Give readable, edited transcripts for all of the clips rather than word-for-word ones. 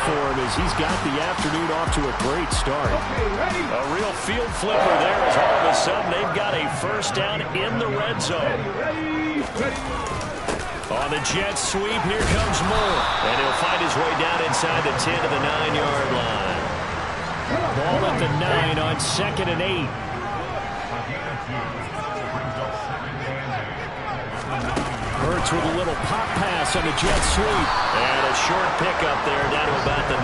for him as he's got the afternoon off to a great start. A real field flipper there as all of a sudden they've got a first down in the red zone. On the jet sweep, here comes Moore. And he'll find his way down inside the 10 to the 9-yard line. Ball at the 9 on 2nd and 8. Hurts with a little pop pass on the jet sweep. And a short pickup there down to about the 9.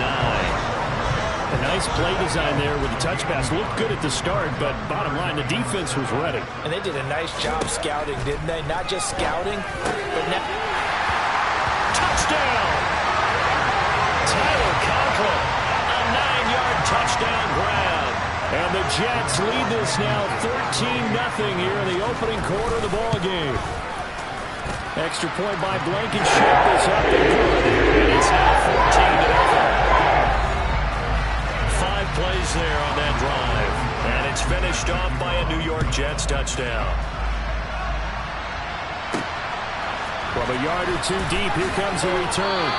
A nice play design there with the touch pass. Looked good at the start, but bottom line, the defense was ready. And they did a nice job scouting, didn't they? Not just scouting, but now... Touchdown! Tyler Conklin, a 9-yard touchdown grab. And the Jets lead this now 13-0 here in the opening quarter of the ball game. Extra point by Blankenship is up and good. And it's now 14-0. 5 plays there on that drive. And it's finished off by a New York Jets touchdown. From a yard or two deep, here comes a return.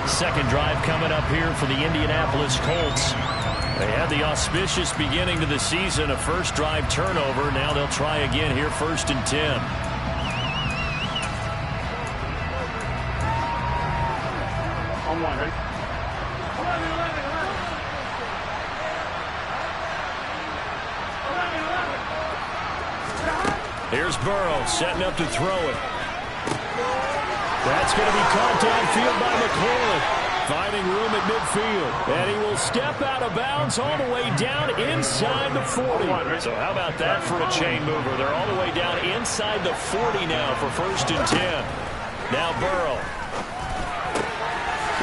Second drive coming up here for the Indianapolis Colts. They had the auspicious beginning to the season, a first drive turnover. Now they'll try again here, 1st and 10. Here's Burrow setting up to throw it. That's going to be caught downfield by McLaurin. Finding room at midfield. And he will step out of bounds all the way down inside the 40. So how about that for a chain mover? They're all the way down inside the 40 now for 1st and 10. Now Burrow.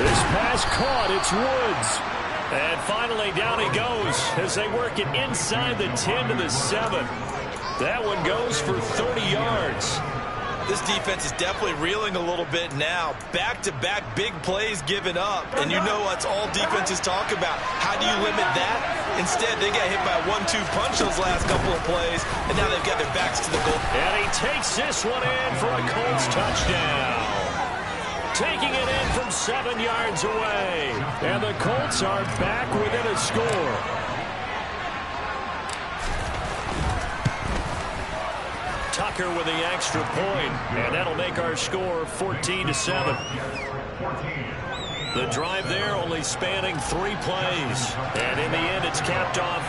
This pass caught. It's Woods. And finally down he goes as they work it inside the 10 to the 7. That one goes for 30 yards. This defense is definitely reeling a little bit now. Back-to-back big plays given up. And you know what's all defenses talk about. How do you limit that? Instead, they got hit by a 1-2 punch those last couple of plays. And now they've got their backs to the goal. And he takes this one in for a Colts touchdown. Taking it in from 7 yards away. And the Colts are back within a score. Tucker with the extra point, and that'll make our score 14-7. The drive there only spanning 3 plays, and in the end it's capped off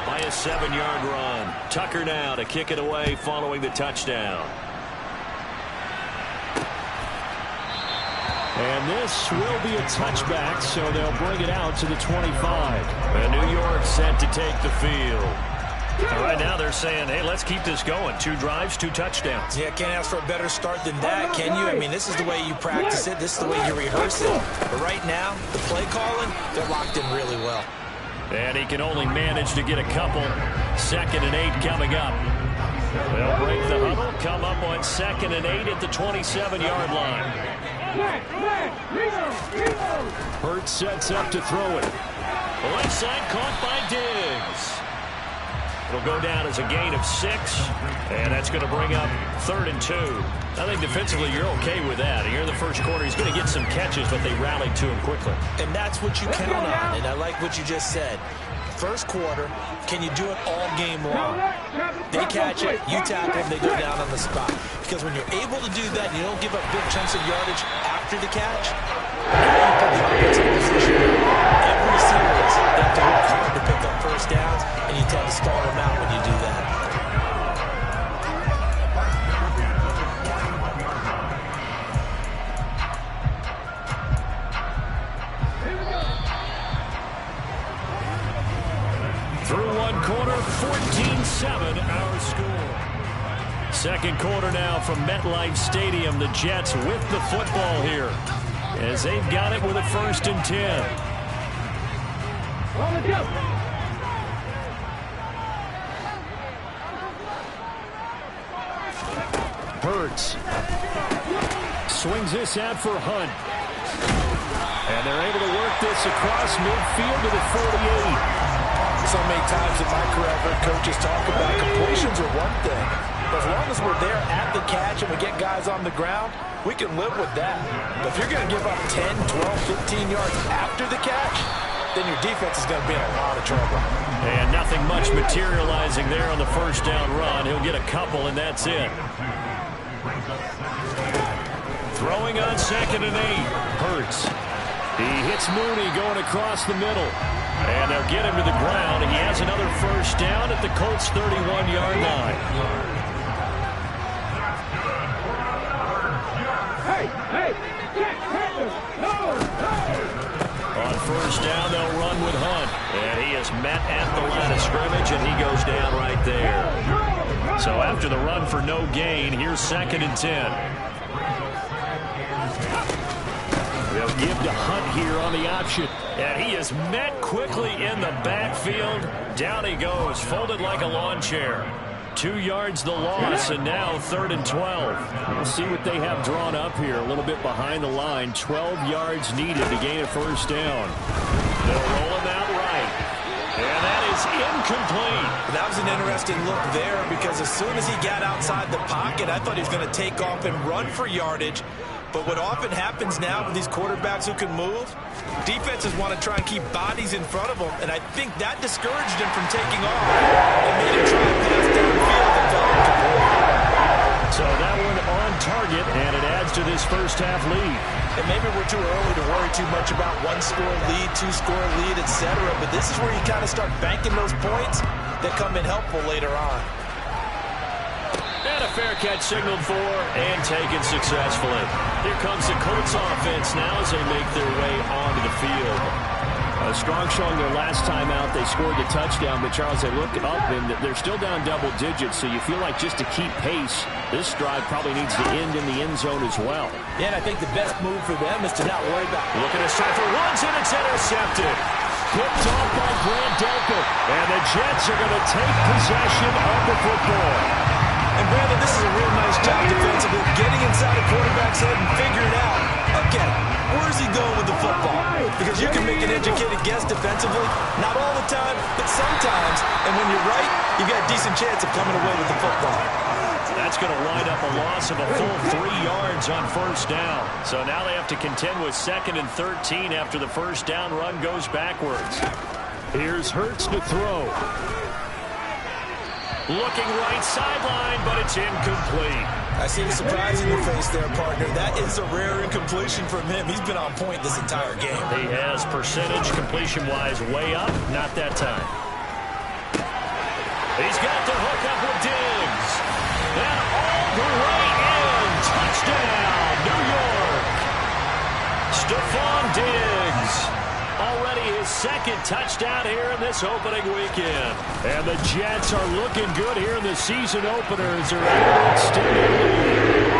by a 7-yard run. Tucker now to kick it away following the touchdown. And this will be a touchback, so they'll bring it out to the 25. And New York set to take the field. And right now they're saying, hey, let's keep this going. 2 drives, 2 touchdowns. Yeah, can't ask for a better start than that, can you? I mean, this is the way you practice it. This is the way you rehearse it. But right now, the play calling, they're locked in really well. And he can only manage to get a couple. 2nd and 8 coming up. They'll break the huddle, come up on 2nd and 8 at the 27-yard line. Hurts sets up to throw it. The left side caught by Diggs. It'll go down as a gain of 6, and that's going to bring up 3rd and 2. I think defensively you're okay with that. Here in the first quarter, he's going to get some catches, but they rallied to him quickly. And that's what you count on, and I like what you just said. First quarter, can you do it all game long? They catch it, you tackle them, they go down on the spot. Because when you're able to do that and you don't give up big chunks of yardage after the catch, now you put the offense in position. Every series, they have to work hard to pick up first downs, and you tend to stall them out when you do that. Through one quarter, 14-7 our score. Second quarter now from MetLife Stadium. The Jets with the football here as they've got it with a 1st and 10. Hurts swings this out for Hunt. And they're able to work this across midfield to the 48. So many times in my career I've heard coaches talk about completions are one thing, As long as we're there at the catch and we get guys on the ground, we can live with that. But if you're going to give up 10, 12, 15 yards after the catch, then your defense is going to be in a lot of trouble. And nothing much materializing there on the first down run. He'll get a couple, and that's it. Throwing on 2nd and 8. Hurts. He hits Mooney going across the middle. And they'll get him to the ground. He has another first down at the Colts' 31-yard line. On first down, they'll run with Hunt. And he is met at the line of scrimmage, and he goes down right there. So after the run for no gain, here's 2nd and 10. They'll give to Hunt here on the option. And he is met quickly in the backfield. Down he goes, folded like a lawn chair. 2 yards the loss, and now 3rd and 12. We'll see what they have drawn up here. A little bit behind the line. 12 yards needed to gain a first down. They'll roll him out right. And that is incomplete. That was an interesting look there because as soon as he got outside the pocket, I thought he was going to take off and run for yardage. But what often happens now with these quarterbacks who can move, defenses want to try and keep bodies in front of them, and I think that discouraged him from taking off and made him try and pass downfield and fell incomplete. So that one on target, and it adds to this first-half lead. And maybe we're too early to worry too much about one-score lead, two-score lead, etc., but this is where you kind of start banking those points that come in helpful later on. And a fair catch signaled for and taken successfully. Here comes the Colts offense now as they make their way onto the field. A strong showing their last time out. They scored the touchdown, but Charles, they look up and they're still down double digits, so you feel like just to keep pace, this drive probably needs to end in the end zone as well. Yeah, and I think the best move for them is to not worry about it. Looking to start for Woods, and it's intercepted. Picked off by Grant Delpit. And the Jets are going to take possession of the football. And Brandon, this is a real nice job defensively, getting inside a quarterback's head and figuring out, okay, where's he going with the football? Because you can make an educated guess defensively, not all the time, but sometimes. And when you're right, you've got a decent chance of coming away with the football. That's going to wind up a loss of a full 3 yards on first down. So now they have to contend with 2nd and 13 after the first down run goes backwards. Here's Hurts to throw. Looking right sideline, but it's incomplete. I see the surprise in your face there, partner. That is a rare incompletion from him. He's been on point this entire game. He has percentage completion-wise way up. Not that time. He's got the hook up with Diggs. And all the way in. Touchdown, New York. Stephon Diggs. Already his 2nd touchdown here in this opening weekend. And the Jets are looking good here in the season opener as they're able to extend their lead.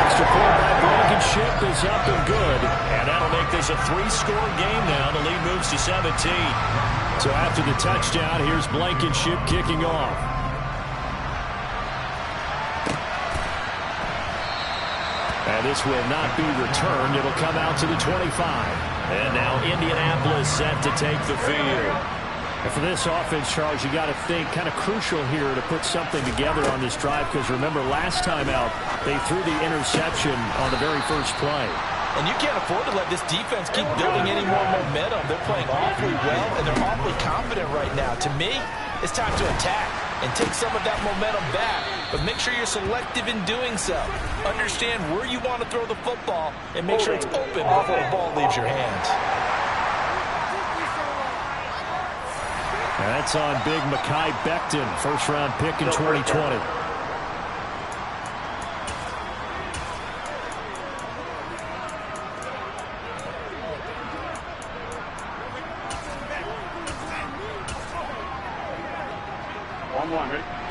Extra point by Blankenship is up and good. And that'll make this a 3-score game now. The lead moves to 17. So after the touchdown, here's Blankenship kicking off. And this will not be returned. It'll come out to the 25. And now Indianapolis set to take the field. And for this offense, Charles, you got to think kind of crucial here to put something together on this drive because remember last time out they threw the interception on the very first play. And you can't afford to let this defense keep building any more momentum. They're playing awfully well and they're awfully confident right now. To me, it's time to attack and take some of that momentum back. But make sure you're selective in doing so. Understand where you want to throw the football and make sure it's open before the ball leaves your hands. That's on big Mekhi Becton, first-round pick in 2020.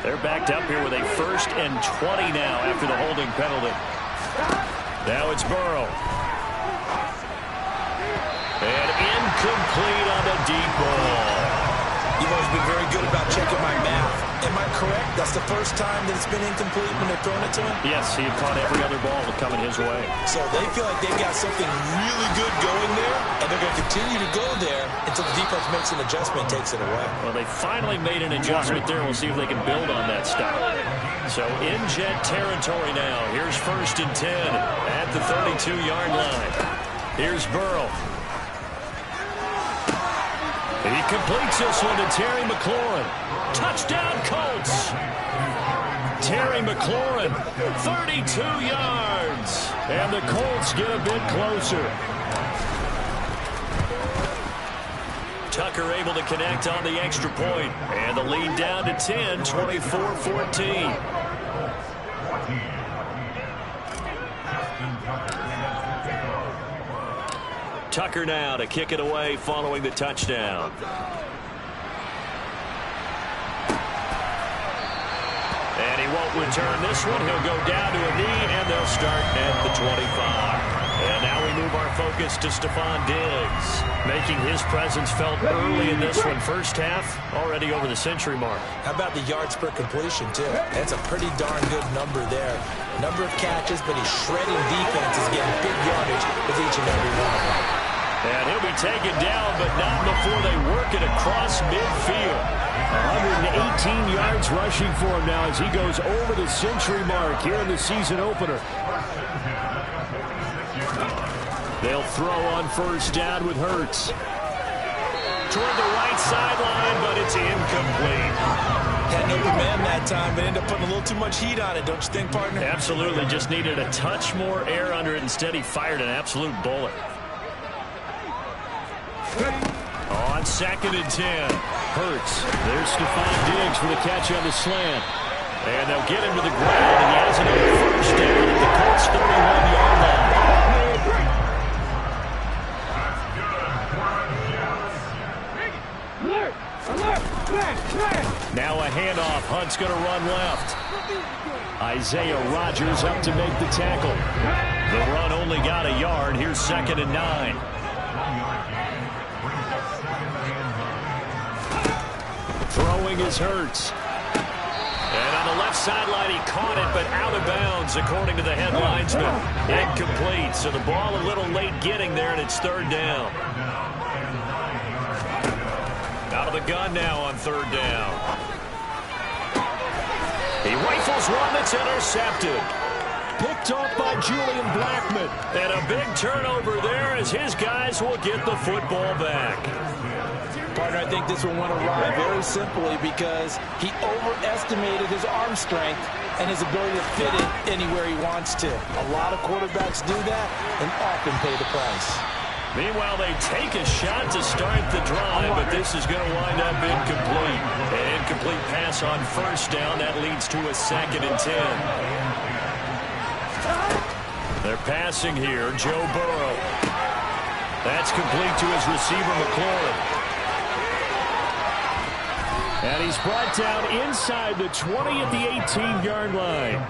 They're backed up here with a 1st and 20 now after the holding penalty. Now it's Burrow. And incomplete on the deep ball. You've always been very good about checking my math. Am I correct? That's the first time that it's been incomplete when they've thrown it to him? Yes, he had caught every other ball coming his way. So they feel like they've got something really good going there, and they're going they'll continue to go there until the defense makes an adjustment and takes it away. Well, they finally made an adjustment there. We'll see if they can build on that stuff. So in Jet territory now. Here's 1st and 10 at the 32-yard line. Here's Burrow. He completes this one to Terry McLaurin. Touchdown, Colts. Terry McLaurin, 32 yards. And the Colts get a bit closer. Tucker able to connect on the extra point. And the lead down to 10, 24-14. Tucker now to kick it away following the touchdown. And he won't return this one. He'll go down to a knee, and they'll start at the 25. And now we move our focus to Stephon Diggs, making his presence felt early in this one. First half, already over the century mark. How about the yards per completion, too? That's a pretty darn good number there. Number of catches, but he's shredding defenses, getting big yardage with each and every one of them. And he'll be taken down, but not before they work it across midfield. 118 yards rushing for him now as he goes over the century mark here in the season opener. They'll throw on first down with Hurts. Toward the right sideline, but it's incomplete. Had an open man that time, but ended up putting a little too much heat on it, don't you think, partner? Absolutely. Just needed a touch more air under it. Instead, he fired an absolute bullet. On 2nd and 10. Hurts. There's Stephon Diggs for the catch on the slant. And they'll get him to the ground, and he has another first down at the Colts 31-yard line. Now a handoff. Hunt's going to run left. Isaiah Rodgers up to make the tackle. The run only got a yard. Here's 2nd and 9. Throwing is Hurts. And on the left sideline, he caught it, but out of bounds, according to the head linesman. Incomplete, so the ball a little late getting there, and it's 3rd down. Out of the gun now on 3rd down. He rifles one that's intercepted. Picked off by Julian Blackmon. And a big turnover there as his guys will get the football back. Partner, I think this one went awry very simply because he overestimated his arm strength and his ability to fit it anywhere he wants to. A lot of quarterbacks do that and often pay the price. Meanwhile, they take a shot to start the drive, but this is going to wind up incomplete. An incomplete pass on first down. That leads to a 2nd and 10. They're passing here. Joe Burrow. That's complete to his receiver, McLaurin. And he's brought down inside the 20 at the 18-yard line.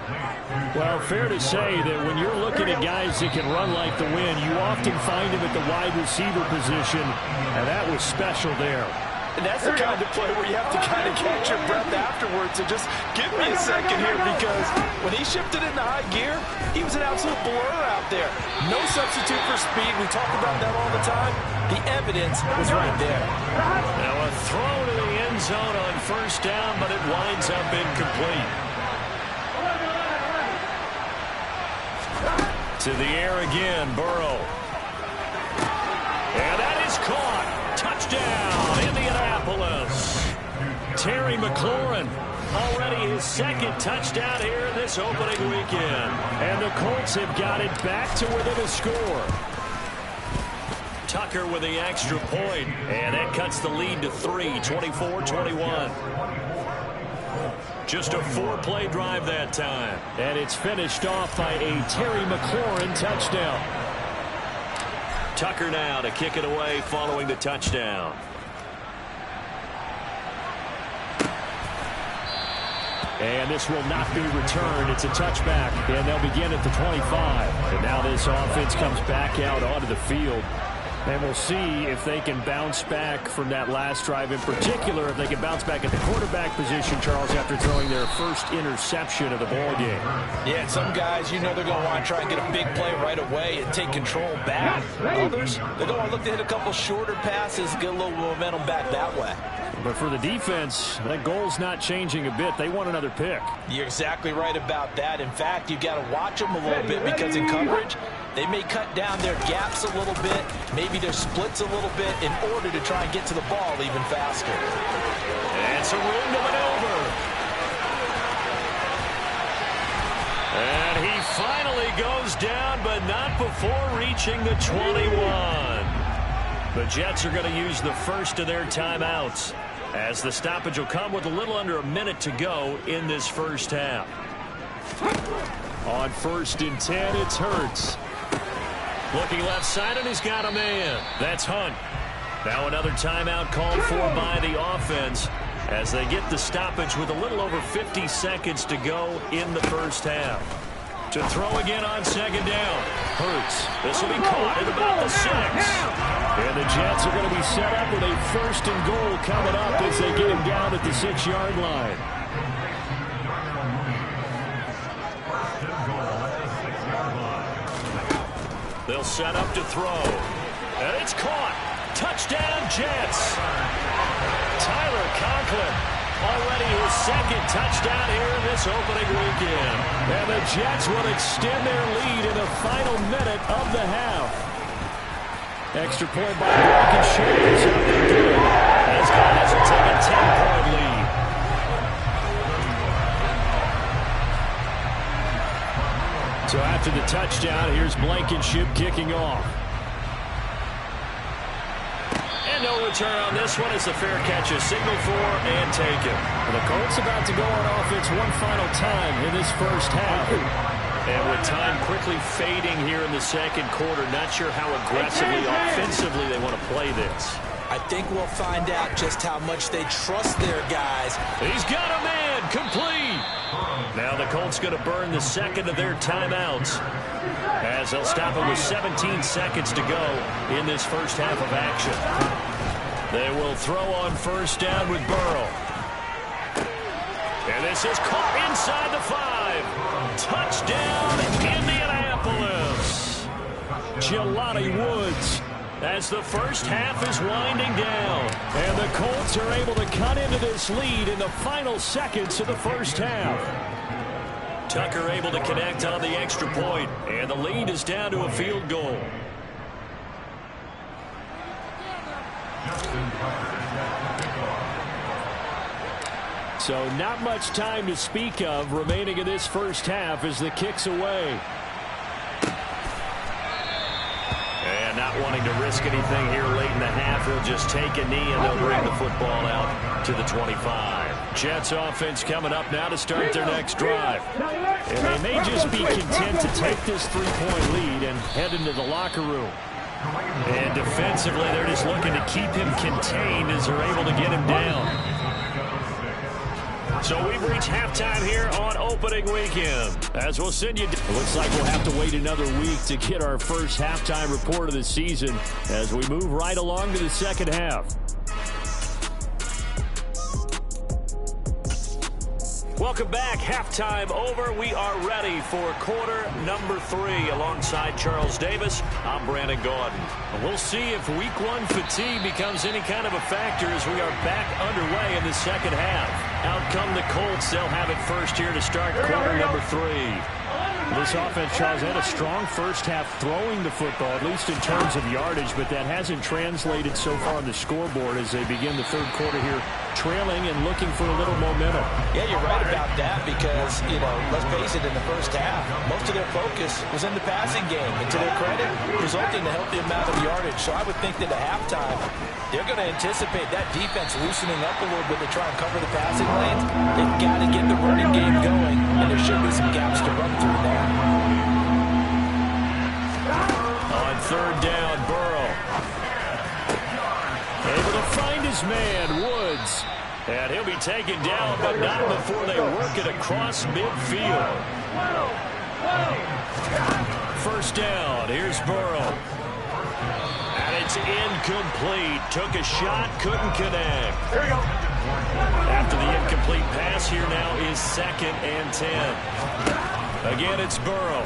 Well, fair to say that when you're looking at guys that can run like the wind, you often find him at the wide receiver position, and that was special there. And that's the kind of play where you have to kind of catch your breath afterwards. So just give me a second here, because when he shifted into high gear, he was an absolute blur out there. No substitute for speed. We talk about that all the time. The evidence was right there. Now a throw to the end zone on first down, but it winds up incomplete. To the air again, Burrow. And that is caught. Touchdown, Indianapolis. Terry McLaurin, already his 2nd touchdown here in this opening weekend. And the Colts have got it back to within a score. Tucker with the extra point, and that cuts the lead to 3, 24-21. Just a 4-play drive that time. And it's finished off by a Terry McLaurin touchdown. Tucker now to kick it away following the touchdown. And this will not be returned. It's a touchback, and they'll begin at the 25. And now this offense comes back out onto the field. And we'll see if they can bounce back from that last drive, in particular, if they can bounce back at the quarterback position, Charles, after throwing their first interception of the ball game. Yeah, and some guys, you know they're going to want to try and get a big play right away and take control back. Others, they're going to look to hit a couple shorter passes, get a little momentum back that way. But for the defense, that goal's not changing a bit. They want another pick. You're exactly right about that. In fact, you've got to watch them a little bit because in coverage, they may cut down their gaps a little bit, maybe their splits a little bit in order to try and get to the ball even faster. And some room to maneuver. And he finally goes down, but not before reaching the 21. The Jets are going to use the first of their timeouts, as the stoppage will come with a little under a minute to go in this first half. On 1st and 10, it's Hurts. Looking left side, and he's got a man. That's Hunt. Now another timeout called for by the offense as they get the stoppage with a little over 50 seconds to go in the first half. To throw again on 2nd down. Hurts. This will be caught at about the 6. And the Jets are going to be set up with a 1st and goal coming up as they get him down at the 6-yard line. They'll set up to throw. And it's caught. Touchdown, Jets. Tyler Conklin, already his 2nd touchdown here in this opening weekend. And the Jets will extend their lead in the final minute of the half. Extra point by Blankenship is up and good, as Cardinals will take a 10-point lead. So after the touchdown, here's Blankenship kicking off. And no return on this one as the fair catch is signaled for and taken. The Colts about to go on offense one final time in this first half. And with time quickly fading here in the 2nd quarter, not sure how aggressively, offensively they want to play this. I think we'll find out just how much they trust their guys. He's got a man, complete. Now the Colts going to burn the 2nd of their timeouts as they'll stop it with 17 seconds to go in this first half of action. They will throw on 1st down with Burrow. And this is caught inside the 5. Touchdown, Indianapolis. Jelani Woods as the first half is winding down. And the Colts are able to cut into this lead in the final seconds of the first half. Tucker able to connect on the extra point, and the lead is down to a field goal. So not much time to speak of remaining in this first half as the kick's away. And not wanting to risk anything here late in the half, he'll just take a knee and they'll bring the football out to the 25. Jets offense coming up now to start their next drive. And they may just be content to take this 3-point lead and head into the locker room. And defensively, they're just looking to keep him contained as they're able to get him down. So we've reached halftime here on opening weekend. As we'll send you... It looks like we'll have to wait another week to get our first halftime report of the season as we move right along to the 2nd half. Welcome back. Halftime over. We are ready for quarter number 3 alongside Charles Davis. I'm Brandon Gaudin. We'll see if week 1 fatigue becomes any kind of a factor as we are back underway in the 2nd half. Out come the Colts. They'll have it first here to start quarter number 3. This offense, Charles, had a strong first half throwing the football, at least in terms of yardage, but that hasn't translated so far on the scoreboard as they begin the 3rd quarter here, trailing and looking for a little momentum. Yeah, you're right about that because, let's face it, in the first half, most of their focus was in the passing game. And to their credit, resulting in a healthy amount of yardage. So I would think that at halftime, they're going to anticipate that defense loosening up a little bit to try and cover the passing lanes. They've got to get the running game going, and there should be some gaps to run through now. On 3rd down, Burrow. Able to find his man, Woods. And he'll be taken down, but not before they work it across midfield. 1st down, here's Burrow. And it It's incomplete. Took a shot, couldn't connect. Here we go. After the incomplete pass, here now is 2nd and 10. Again, it's Burrow.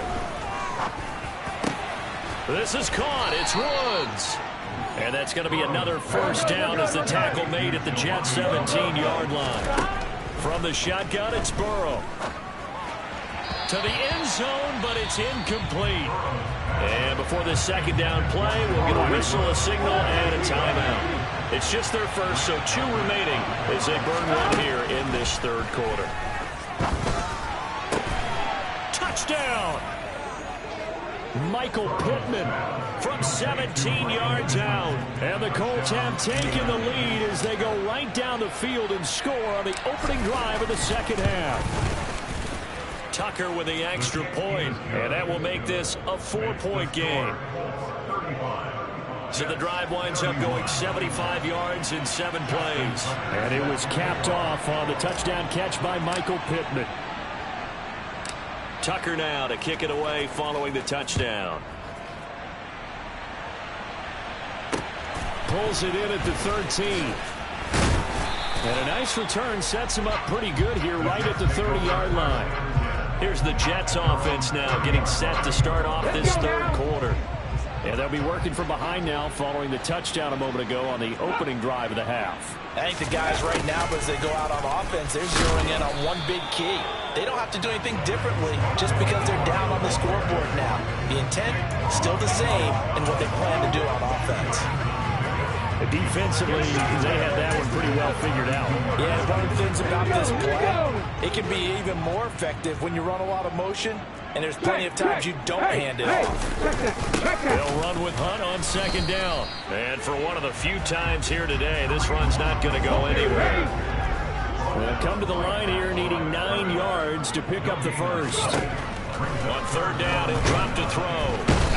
This is caught. It's Woods. And that's going to be another first down as the tackle made at the Jets' 17-yard line. From the shotgun, it's Burrow. To the end zone, but it's incomplete. And before this second down play, we'll get a whistle, a signal, and a timeout. It's just their first, so 2 remaining as they burn one here in this third quarter. Touchdown! Michael Pittman from 17 yards out. And the Colts have taken the lead as they go right down the field and score on the opening drive of the second half. Tucker with the extra point, and that will make this a 4-point game. So the drive winds up going 75 yards in 7 plays. And it was capped off on the touchdown catch by Michael Pittman. Tucker now to kick it away following the touchdown. Pulls it in at the 13. And a nice return sets him up pretty good here right at the 30-yard line. Here's the Jets offense now getting set to start off this third quarter. And they'll be working from behind now following the touchdown a moment ago on the opening drive of the half. I think the guys right now, as they go out on offense, they're zeroing in on one big key. They don't have to do anything differently just because they're down on the scoreboard now. The intent, still the same in what they plan to do on offense. Defensively, they had that one pretty well figured out. Yeah, one of the things about this play, it can be even more effective when you run a lot of motion, and there's plenty of times you don't hand it off. They'll run with Hunt on second down. And for one of the few times here today, this run's not going to go anywhere. They'll come to the line here needing 9 yards to pick up the first. On third down, he'll drop to throw.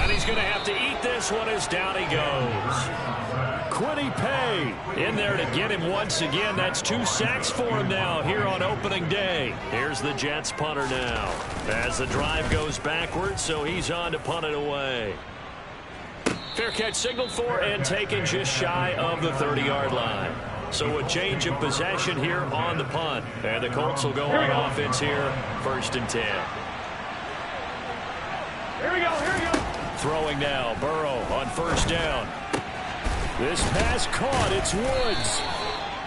And he's going to have to eat this one as down he goes. Kwity Paye in there to get him once again. That's 2 sacks for him now here on opening day. Here's the Jets punter now as the drive goes backwards, so he's on to punt it away. Fair catch signaled for and taken just shy of the 30-yard line. So a change of possession here on the punt. And the Colts will go on offense here, 1st and 10. Here we go, here we go. Throwing now, Burrow on first down. This pass caught, it's Woods.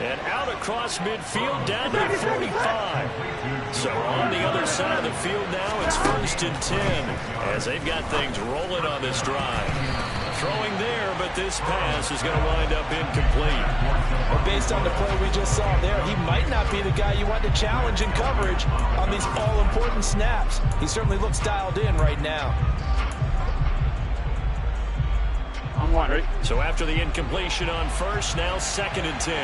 And out across midfield down to the 45. So on the other side of the field now, it's 1st and 10 as they've got things rolling on this drive. Throwing there, but this pass is going to wind up incomplete. Well, based on the play we just saw there, he might not be the guy you want to challenge in coverage on these all-important snaps. He certainly looks dialed in right now. So after the incompletion on first, now 2nd and 10.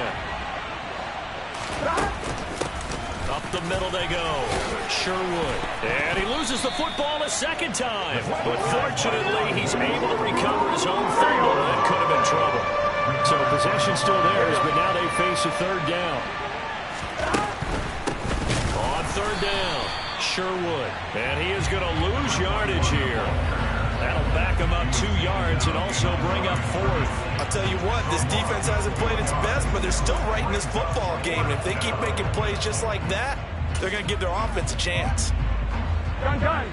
Up the middle they go. Sherwood. And he loses the football a second time. But fortunately, he's able to recover his own fumble. That could have been trouble. So possession still theirs, but now they face a third down. On third down, Sherwood. And he is going to lose yardage here. That'll back him up 2 yards and also bring up 4th. I'll tell you what, this defense hasn't played its best, but they're still right in this football game. And if they keep making plays just like that, they're going to give their offense a chance. Done.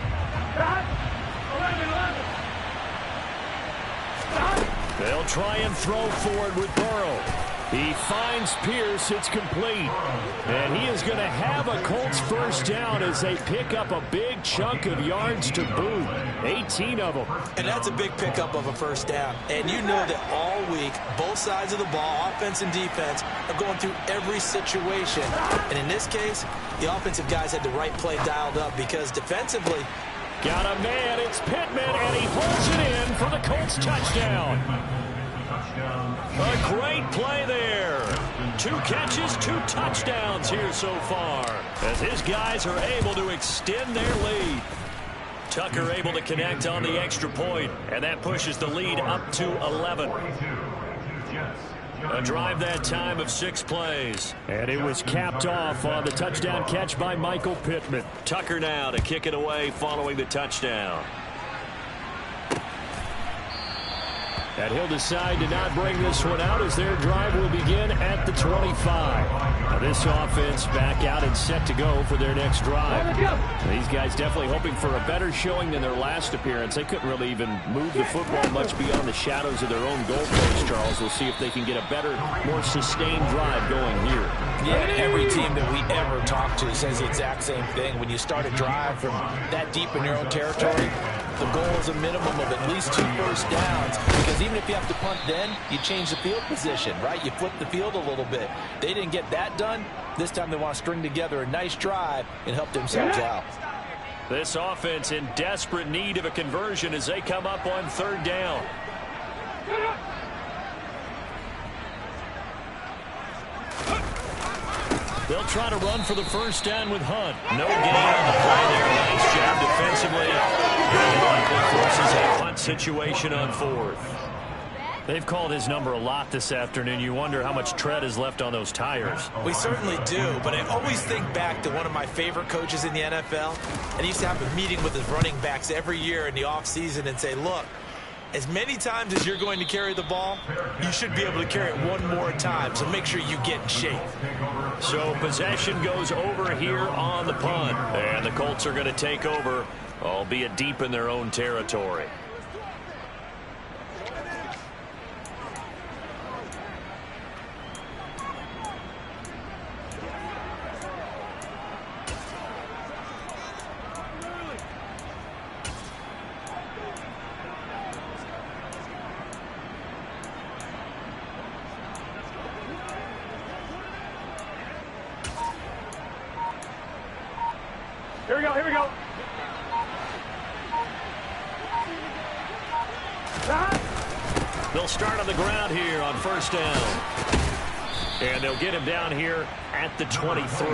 They'll try and throw forward with Burrow. He finds Pierce. It's complete. And he is going to have a Colts first down as they pick up a big chunk of yards to boot. 18 of them. And that's a big pickup of a first down. And you know that all week, both sides of the ball, offense and defense, are going through every situation. And in this case, the offensive guys had the right play dialed up because defensively, got a man. It's Pittman, and he pulls it in for the Colts touchdown. A great play there. 2 catches, 2 touchdowns here so far as his guys are able to extend their lead. Tucker able to connect on the extra point, and that pushes the lead up to 11. A drive that time of 6 plays. And it was capped off on the touchdown catch by Michael Pittman. Tucker now to kick it away following the touchdown. And he'll decide to not bring this one out as their drive will begin at the 25. Now this offense back out and set to go for their next drive. These guys definitely hoping for a better showing than their last appearance. They couldn't really even move the football much beyond the shadows of their own goalpost, Charles. We'll see if they can get a better, more sustained drive going here. Yeah, every team that we ever talk to says the exact same thing. When you start a drive from that deep in your own territory, the goal is a minimum of at least 2 first downs, because even if you have to punt then, you change the field position, right? You flip the field a little bit. They didn't get that done. This time they want to string together a nice drive and help themselves out. This offense in desperate need of a conversion as they come up on 3rd down. They'll try to run for the first down with Hunt. No gain on the play there. Nice job defensively. And likely forces a punt situation on 4th. They've called his number a lot this afternoon. You wonder how much tread is left on those tires. We certainly do, but I always think back to one of my favorite coaches in the NFL. And he used to have a meeting with his running backs every year in the offseason and say, look, as many times as you're going to carry the ball, you should be able to carry it one more time, so make sure you get in shape. So possession goes over here on the punt, and the Colts are going to take over, albeit deep in their own territory. Here we go, here we go. They'll start on the ground here on 1st down. And they'll get him down here at the 23.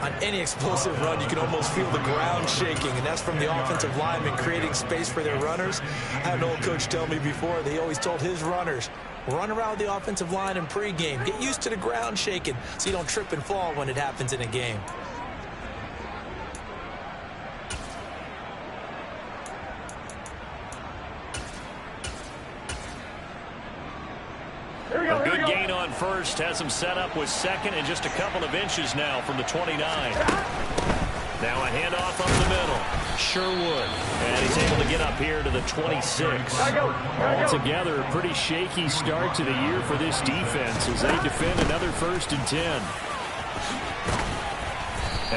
On any explosive run, you can almost feel the ground shaking, and that's from the offensive linemen creating space for their runners. I had an old coach tell me before, they always told his runners, run around the offensive line in pregame. Get used to the ground shaking so you don't trip and fall when it happens in a game. A good gain on 1st, has him set up with 2nd and just a couple of inches now from the 29. Now a handoff up the middle. Sherwood. And he's able to get up here to the 26. Altogether, a pretty shaky start to the year for this defense as they defend another 1st and 10.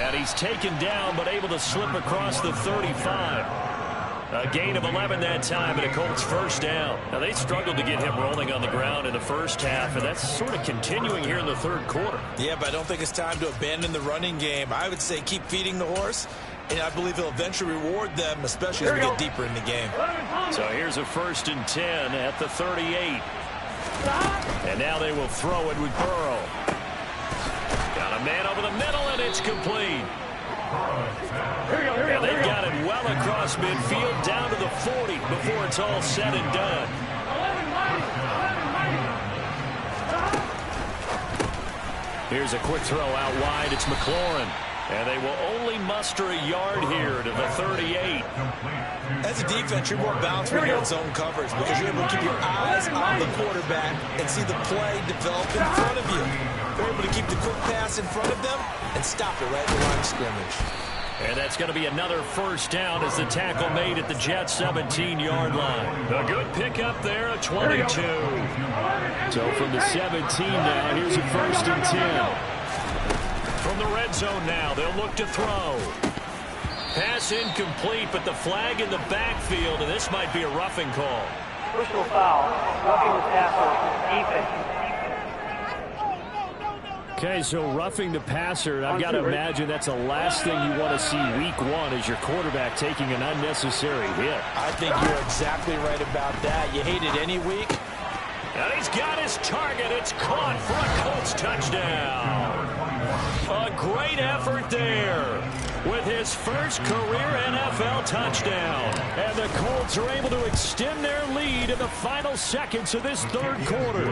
And he's taken down but able to slip across the 35. A gain of 11 that time, and a Colts 1st down. Now, they struggled to get him rolling on the ground in the 1st half, and that's sort of continuing here in the 3rd quarter. Yeah, but I don't think it's time to abandon the running game. I would say keep feeding the horse, and I believe he'll eventually reward them, especially as we get deeper in the game. So here's a 1st and 10 at the 38. And now they will throw it with Burrow. Got a man over the middle, and it's complete. And they've got it well across midfield down to the 40 before it's all said and done. Here's a quick throw out wide. It's McLaurin. And they will only muster a yard here to the 38. As a defense, you're more balanced when you're in zone coverage because you're able to keep your eyes on the quarterback and see the play develop in front of you. You're able to keep the quick pass in front of them and stop it right at the line of scrimmage. And that's going to be another 1st down as the tackle made at the Jets' 17-yard line. A good pickup there, a 22. So from the 17 now, here's a 1st and 10. From the red zone now, they'll look to throw. Pass incomplete, but the flag in the backfield, and this might be a roughing call. Personal foul, roughing the passer, defense. Okay, so roughing the passer, I've got to imagine that's the last thing you want to see week 1 is your quarterback taking an unnecessary hit. I think you're exactly right about that. You hate it any week. And he's got his target. It's caught for a Colts touchdown. A great effort there with his first career NFL touchdown. And the Colts are able to extend their lead in the final seconds of this 3rd quarter.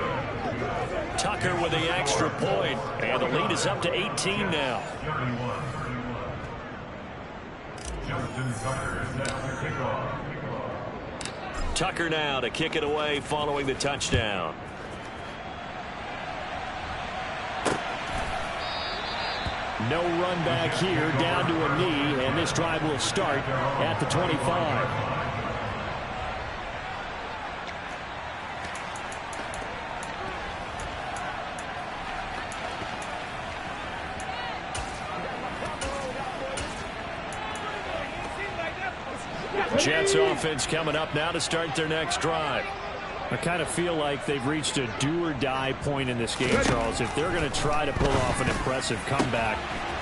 Tucker with the extra point, and the lead is up to 18 now. Tucker now to kick it away following the touchdown. No run back here, down to a knee, and this drive will start at the 25. Jets offense coming up now to start their next drive. I kind of feel like they've reached a do-or-die point in this game, Charles. If they're going to try to pull off an impressive comeback,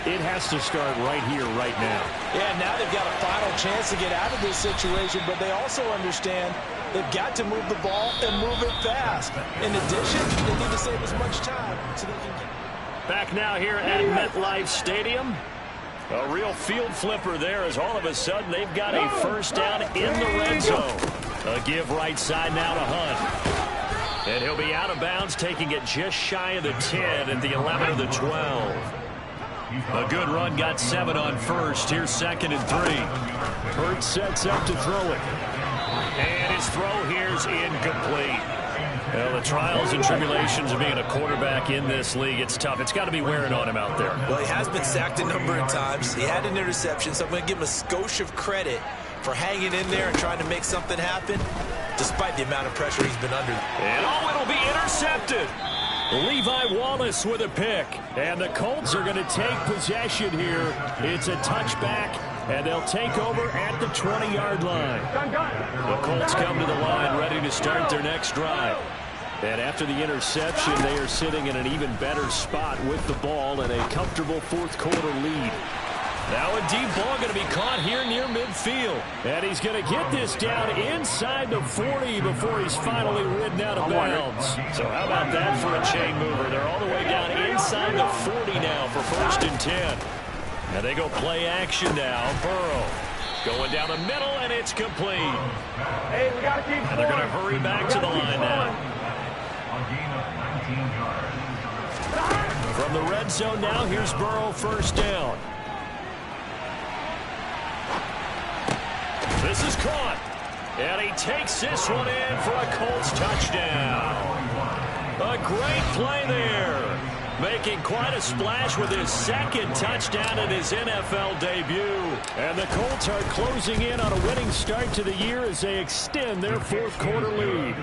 it has to start right here, right now. Yeah, now they've got a final chance to get out of this situation, but they also understand they've got to move the ball and move it fast. In addition, they need to save as much time so they can get... Back now here at MetLife Stadium. A real field flipper there as all of a sudden they've got a first down in the red zone. A give right side now to Hunt. And he'll be out of bounds, taking it just shy of the 10 at the 11 of the 12. A good run, got 7 on first. Here's 2nd and 3. Hurts sets up to throw it. And his throw here's incomplete. Well, the trials and tribulations of being a quarterback in this league, it's tough. It's got to be wearing on him out there. Well, he has been sacked a number of times. He had an interception, so I'm going to give him a skosh of credit for hanging in there and trying to make something happen, despite the amount of pressure he's been under. And it'll be intercepted. Levi Wallace with a pick. And the Colts are going to take possession here. It's a touchback, and they'll take over at the 20-yard line. The Colts come to the line ready to start their next drive. And after the interception, they are sitting in an even better spot with the ball and a comfortable fourth-quarter lead. Now a deep ball going to be caught here near midfield. And he's going to get this down inside the 40 before he's finally ridden out of bounds. So how about that for a chain mover? They're all the way down inside the 40 now for 1st and 10. And they go play action now. Burrow going down the middle, and it's complete. Hey, we got to keep and they're going to hurry back to the line now. From the red zone now, here's Burrow, 1st down. This is caught. And he takes this one in for a Colts touchdown. A great play there. Making quite a splash with his 2nd touchdown in his NFL debut. And the Colts are closing in on a winning start to the year as they extend their fourth-quarter lead.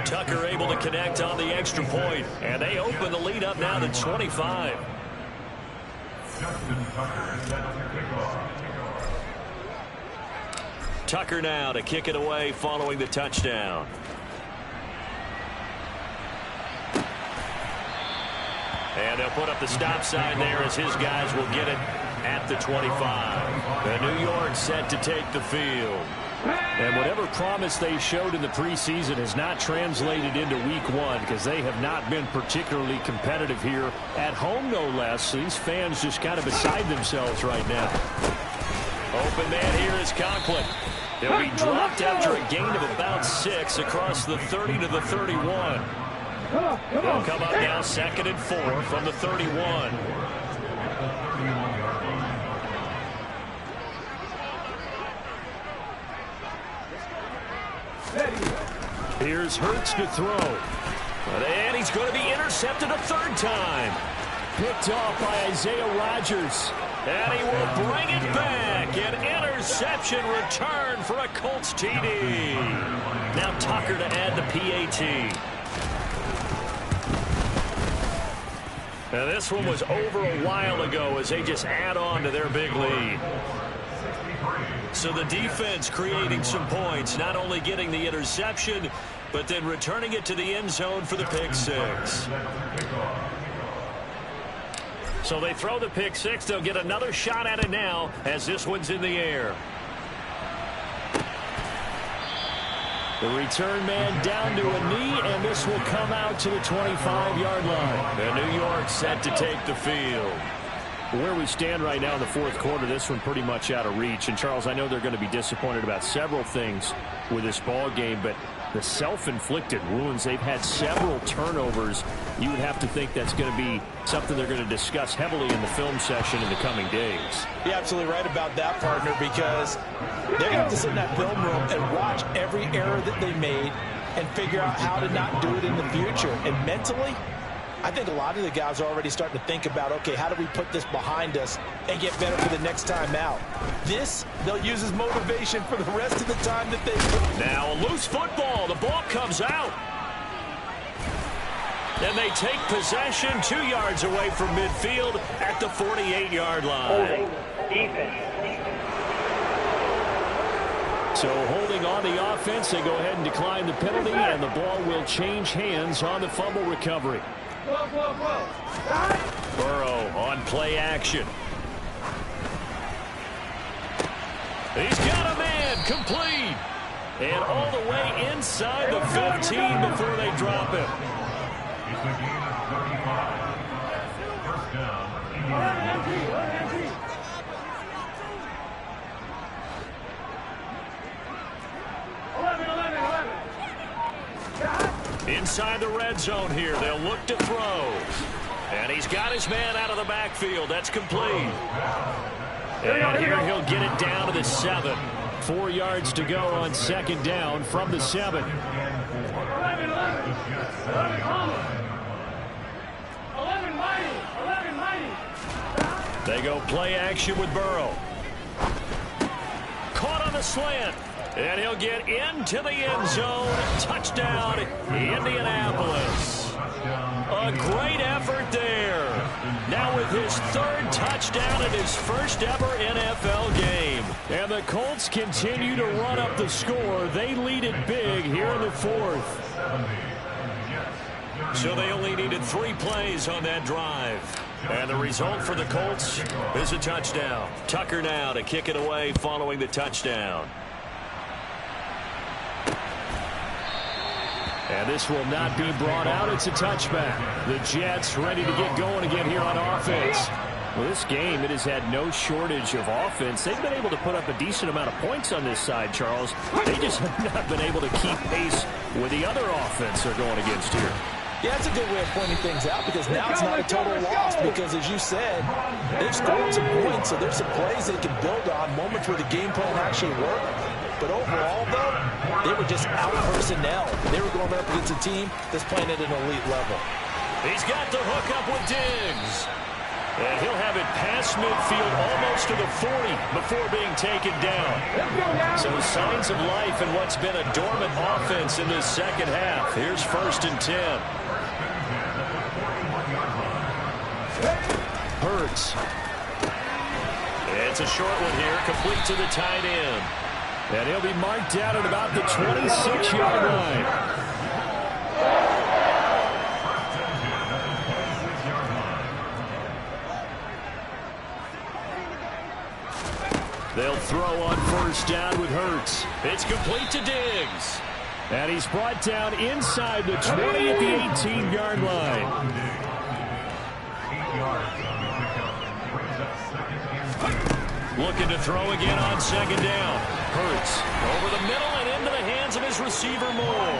Tucker able to connect on the extra point. And they open the lead up now to 25. Tucker now to kick it away following the touchdown. And they'll put up the stop sign there as his guys will get it at the 25. And New York set to take the field. And whatever promise they showed in the preseason has not translated into week 1 because they have not been particularly competitive here at home, no less. These fans just kind of beside themselves right now. Open man here is Conklin. He'll be dropped after a gain of about 6 across the 30 to the 31. They'll come up now 2nd and 4 from the 31. Here's Hurts to throw. And he's going to be intercepted a 3rd time. Picked off by Isaiah Rodgers. And he will bring it back. An interception return for a Colts TD. Now Tucker to add the PAT. Now this one was over a while ago as they just add on to their big lead. So the defense creating some points, not only getting the interception, but then returning it to the end zone for the pick 6. So they throw the pick 6. They'll get another shot at it now as this one's in the air. The return man down to a knee, and this will come out to the 25-yard line. And New York set to take the field. Where we stand right now in the fourth quarter, this one pretty much out of reach. And, Charles, I know they're going to be disappointed about several things with this ball game, but the self-inflicted wounds, they've had several turnovers. You would have to think that's going to be something they're going to discuss heavily in the film session in the coming days. You're absolutely right about that, partner, because they're going to have to sit in that film room and watch every error that they made and figure out how to not do it in the future. And mentally, I think a lot of the guys are already starting to think about, okay, how do we put this behind us and get better for the next time out? This, they'll use as motivation for the rest of the time that they play. Now a loose football. The ball comes out. And they take possession 2 yards away from midfield at the 48-yard line. Holding. Defense. So holding on the offense, they go ahead and decline the penalty, and the ball will change hands on the fumble recovery. Burrow on play action. He's got a man, complete. And all the way inside the 15 before they drop him. It's a gain of 35. First down. Inside the red zone here. They'll look to throw. And he's got his man out of the backfield. That's complete. And here he'll get it down to the 7. 4 yards to go on second down from the 7. They go play action with Burrow. Caught on the slant. And he'll get into the end zone. Touchdown, Indianapolis. A great effort there. Now with his 3rd touchdown in his first ever NFL game. And the Colts continue to run up the score. They lead it big here in the 4th. So they only needed 3 plays on that drive. And the result for the Colts is a touchdown. Tucker now to kick it away following the touchdown. And this will not be brought out. It's a touchback. The Jets ready to get going again here on offense. Well, this game, it has had no shortage of offense. They've been able to put up a decent amount of points on this side, Charles. They just have not been able to keep pace with the other offense they're going against here. Yeah, that's a good way of pointing things out, because now it's not a total loss, because as you said, they've scored some points, so there's some plays they can build on, moments where the game plan actually worked. But overall, though, they were just out personnel. They were going up against a team that's playing at an elite level. He's got the hook up with Diggs. And he'll have it past midfield almost to the 40 before being taken down. So signs of life in what's been a dormant offense in this second half. Here's 1st and 10. Hurts. It's a short one here, complete to the tight end. And he'll be marked out at about the 26-yard line. They'll throw on 1st down with Hurts. It's complete to Diggs. And he's brought down inside the 20 at the 18-yard line. 8 yards on the pickup. Looking to throw again on 2nd down. Hurts over the middle and into the hands of his receiver Moore.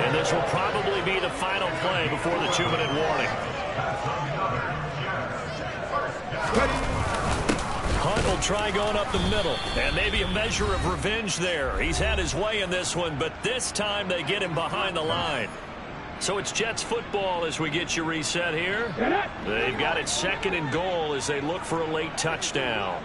And this will probably be the final play before the 2-minute warning. Hunt will try going up the middle, and maybe a measure of revenge there. He's had his way in this one, but this time they get him behind the line. So it's Jets football as we get you reset here. They've got it 2nd and goal as they look for a late touchdown.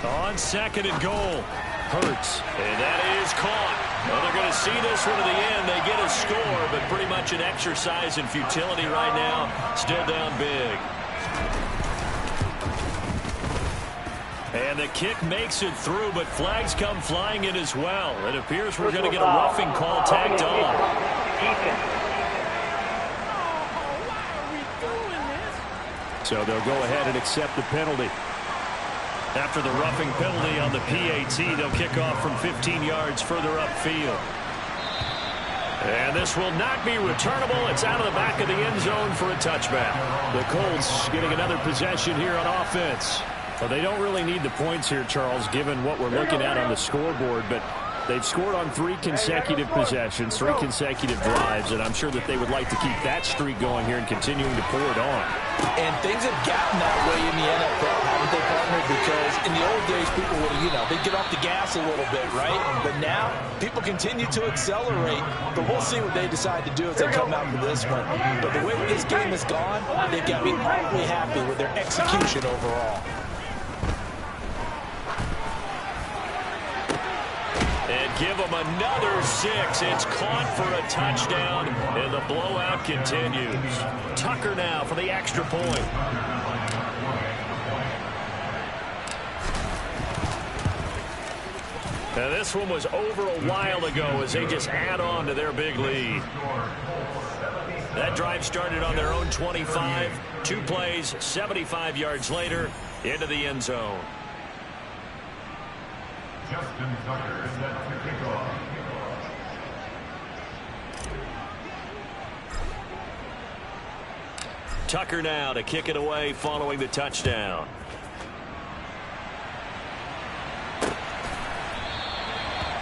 On 2nd and goal, Hurts, and that is caught. Well, they're going to see this one to the end. They get a score, but pretty much an exercise in futility right now. Still down big. And the kick makes it through, but flags come flying in as well. It appears we're going to get a roughing call tacked on. So they'll go ahead and accept the penalty. After the roughing penalty on the PAT, they'll kick off from 15 yards further upfield. And this will not be returnable. It's out of the back of the end zone for a touchback. The Colts getting another possession here on offense. Well, they don't really need the points here, Charles, given what we're looking at on the scoreboard, but they've scored on 3 consecutive possessions, 3 consecutive drives, and I'm sure that they would like to keep that streak going here and continuing to pour it on. And things have gotten that way in the NFL, haven't they, partner? Because in the old days, people would, they'd get off the gas a little bit, right? But now, people continue to accelerate, but we'll see what they decide to do as they come out for this one. But the way this game has gone, they've got me awfully happy with their execution overall. And give them another 6. It's caught for a touchdown, and the blowout continues. Tucker now for the extra point. Now this one was over a while ago as they just add on to their big lead. That drive started on their own 25. 2 plays, 75 yards later, into the end zone. Justin Tucker is set to kick off. Tucker now to kick it away following the touchdown.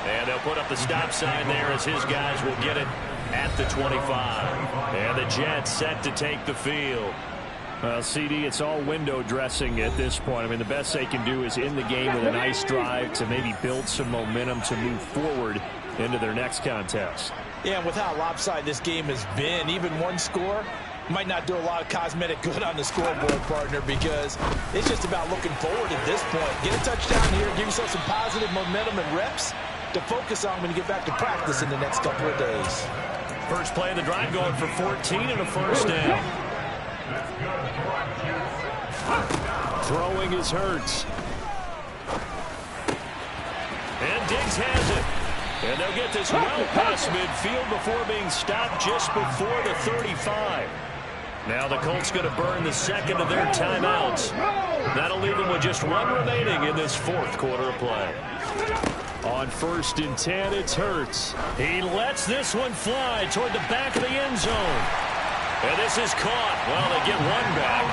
And they'll put up the stop sign there as his guys will get it at the 25. And the Jets set to take the field. Well, CD, it's all window dressing at this point. I mean, the best they can do is in the game with a nice drive to maybe build some momentum to move forward into their next contest. Yeah, and with how lopsided this game has been, even one score might not do a lot of cosmetic good on the scoreboard, partner, because it's just about looking forward at this point. Get a touchdown here, give yourself some positive momentum and reps to focus on when you get back to practice in the next couple of days. First play of the drive going for 14 and a first down. Throwing is Hurts. And Diggs has it. And they'll get this well past midfield before being stopped just before the 35. Now the Colts going to burn the second of their timeouts. That'll leave them with just 1 remaining in this 4th quarter of play. On 1st and 10, it's Hurts. He lets this one fly toward the back of the end zone. And this is caught. Well, they get 1 back.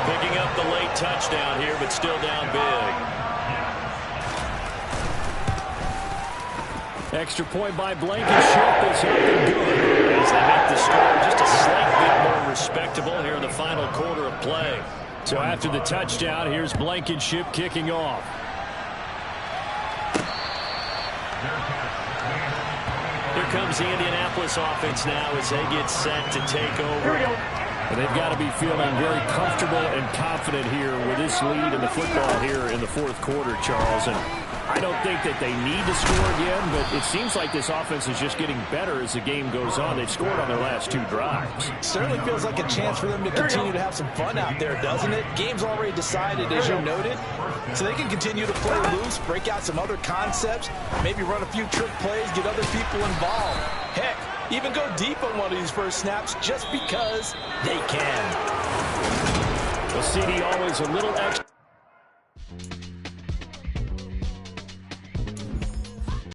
Picking up the late touchdown here, but still down big. Extra point by Blankenship is up and good. As they make the score just a slight bit more respectable here in the final quarter of play. So after the touchdown, here's Blankenship kicking off. Here comes the Indianapolis offense now as they get set to take over. And they've got to be feeling very comfortable and confident here with this lead in the football here in the 4th quarter, Charles. And I don't think that they need to score again, but it seems like this offense is just getting better as the game goes on. They've scored on their last 2 drives. Certainly feels like a chance for them to continue to have some fun out there, doesn't it? Game's already decided, as you noted, so they can continue to play loose, break out some other concepts, maybe run a few trick plays, get other people involved. Heck, even go deep on one of these first snaps just because they can. Well, CD always a little extra.